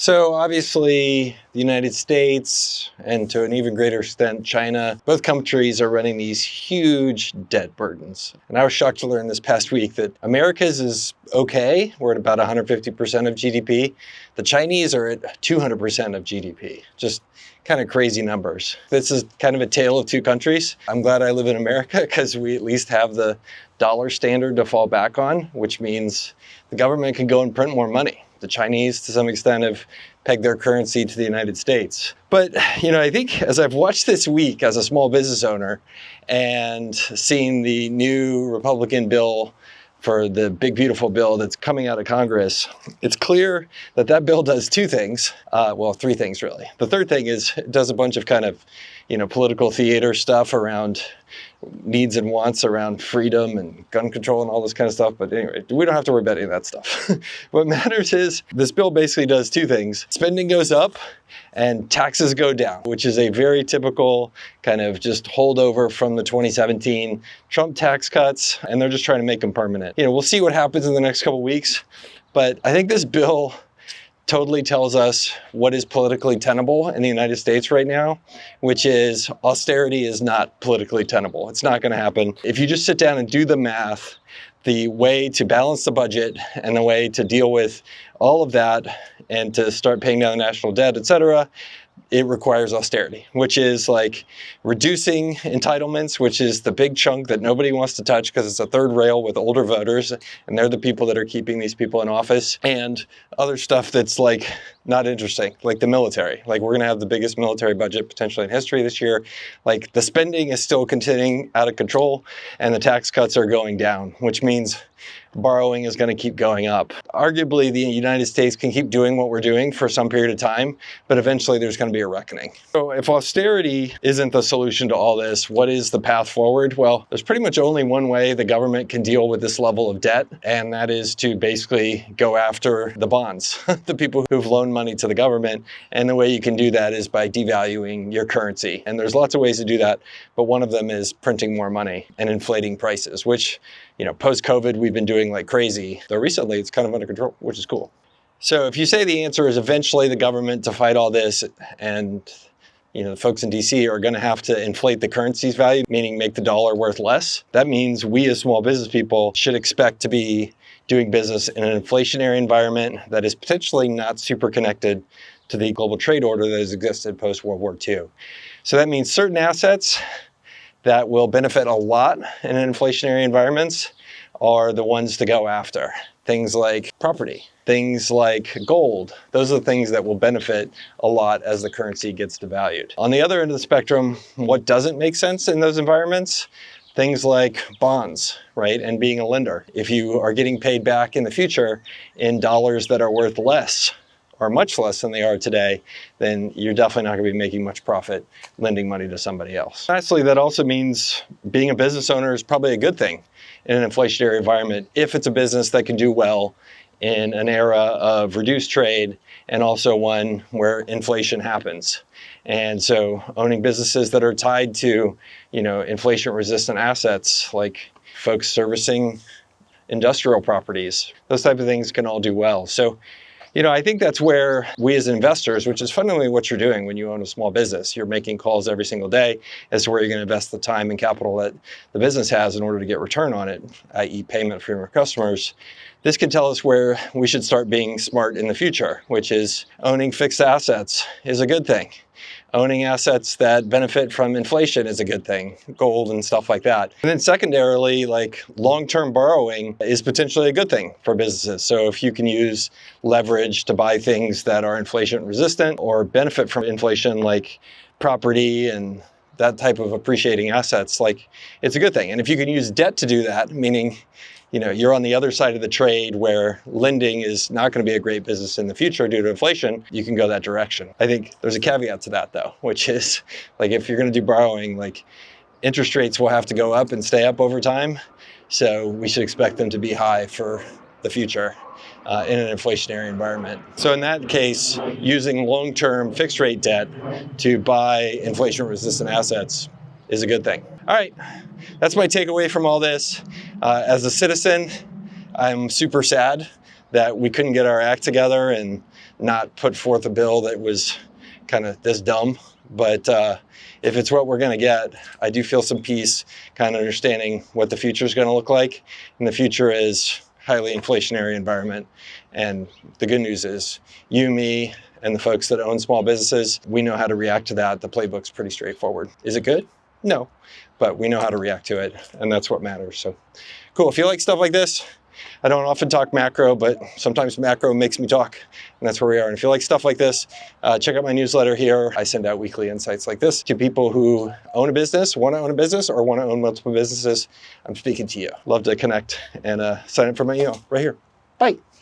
So obviously the United States and to an even greater extent China, both countries are running these huge debt burdens. And I was shocked to learn this past week that America's is okay. We're at about 150% of GDP. The Chinese are at 200% of GDP. Just kind of crazy numbers. This is kind of a tale of two countries. I'm glad I live in America because we at least have the dollar standard to fall back on, which means the government can go and print more money. The Chinese, to some extent, have pegged their currency to the United States. But, I think as I've watched this week as a small business owner and seen the new Republican bill for the big, beautiful bill that's coming out of Congress, it's clear that that bill does two things. Well, three things, really. The third thing is it does a bunch of kind of, political theater stuff around needs and wants around freedom and gun control and all this kind of stuff. But anyway, we don't have to worry about any of that stuff. What matters is this bill basically does two things. Spending goes up and taxes go down, which is a very typical kind of just holdover from the 2017 Trump tax cuts. And they're just trying to make them permanent. We'll see what happens in the next couple of weeks. But I think this bill totally tells us what is politically tenable in the United States right now, which is austerity is not politically tenable. It's not going to happen. If you just sit down and do the math, the way to balance the budget and the way to deal with all of that and to start paying down the national debt, et cetera, it requires austerity, which is like reducing entitlements, which is the big chunk that nobody wants to touch because it's a third rail with older voters, and they're the people that are keeping these people in office, and other stuff that's like not interesting, like the military. Like we're going to have the biggest military budget potentially in history this year. Like the spending is still continuing out of control, and the tax cuts are going down, which means borrowing is going to keep going up. Arguably, the United States can keep doing what we're doing for some period of time, but eventually there's going to be a reckoning. So if austerity isn't the solution to all this, what is the path forward? Well, there's pretty much only one way the government can deal with this level of debt, and that is to basically go after the bonds, the people who've loaned money to the government. And the way you can do that is by devaluing your currency. And there's lots of ways to do that, but one of them is printing more money and inflating prices, which, post-COVID, we've been doing like crazy. Though recently, it's kind of under control, which is cool. So if you say the answer is eventually the government to fight all this and the folks in DC are going to have to inflate the currency's value, meaning make the dollar worth less, that means we as small business people should expect to be doing business in an inflationary environment that is potentially not super connected to the global trade order that has existed post-World War II. So that means certain assets that will benefit a lot in inflationary environments are the ones to go after. Things like property, things like gold. Those are the things that will benefit a lot as the currency gets devalued. On the other end of the spectrum, what doesn't make sense in those environments? Things like bonds, right? And being a lender. If you are getting paid back in the future in dollars that are worth less, or much less than they are today, then you're definitely not going to be making much profit lending money to somebody else. Lastly, that also means being a business owner is probably a good thing in an inflationary environment if it's a business that can do well in an era of reduced trade and also one where inflation happens. And so owning businesses that are tied to, inflation-resistant assets like folks servicing industrial properties, those type of things can all do well. So I think that's where we as investors, which is fundamentally what you're doing when you own a small business, you're making calls every single day as to where you're going to invest the time and capital that the business has in order to get return on it, i.e. payment from your customers. This can tell us where we should start being smart in the future, which is owning fixed assets is a good thing. Owning assets that benefit from inflation is a good thing, gold and stuff like that. And then secondarily, like long-term borrowing is potentially a good thing for businesses. So if you can use leverage to buy things that are inflation resistant or benefit from inflation, like property and that type of appreciating assets, like it's a good thing. And if you can use debt to do that, meaning you're on the other side of the trade where lending is not going to be a great business in the future due to inflation, you can go that direction. I think there's a caveat to that though, which is like if you're going to do borrowing, like interest rates will have to go up and stay up over time. So we should expect them to be high for the future in an inflationary environment. So in that case, using long-term fixed rate debt to buy inflation-resistant assets is a good thing. All right, that's my takeaway from all this. As a citizen, I'm super sad that we couldn't get our act together and not put forth a bill that was kind of this dumb. But if it's what we're going to get, I do feel some peace kind of understanding what the future is going to look like. And the future is highly inflationary environment. And the good news is you, me, and the folks that own small businesses, we know how to react to that. The playbook's pretty straightforward. Is it good? No, but we know how to react to it, and that's what matters. So cool. If you like stuff like this, I don't often talk macro, but sometimes macro makes me talk, and that's where we are. And if you like stuff like this, check out my newsletter here. I send out weekly insights like this to people who own a business, want to own a business, or want to own multiple businesses. I'm speaking to you. Love to connect, and sign up for my email right here. Bye.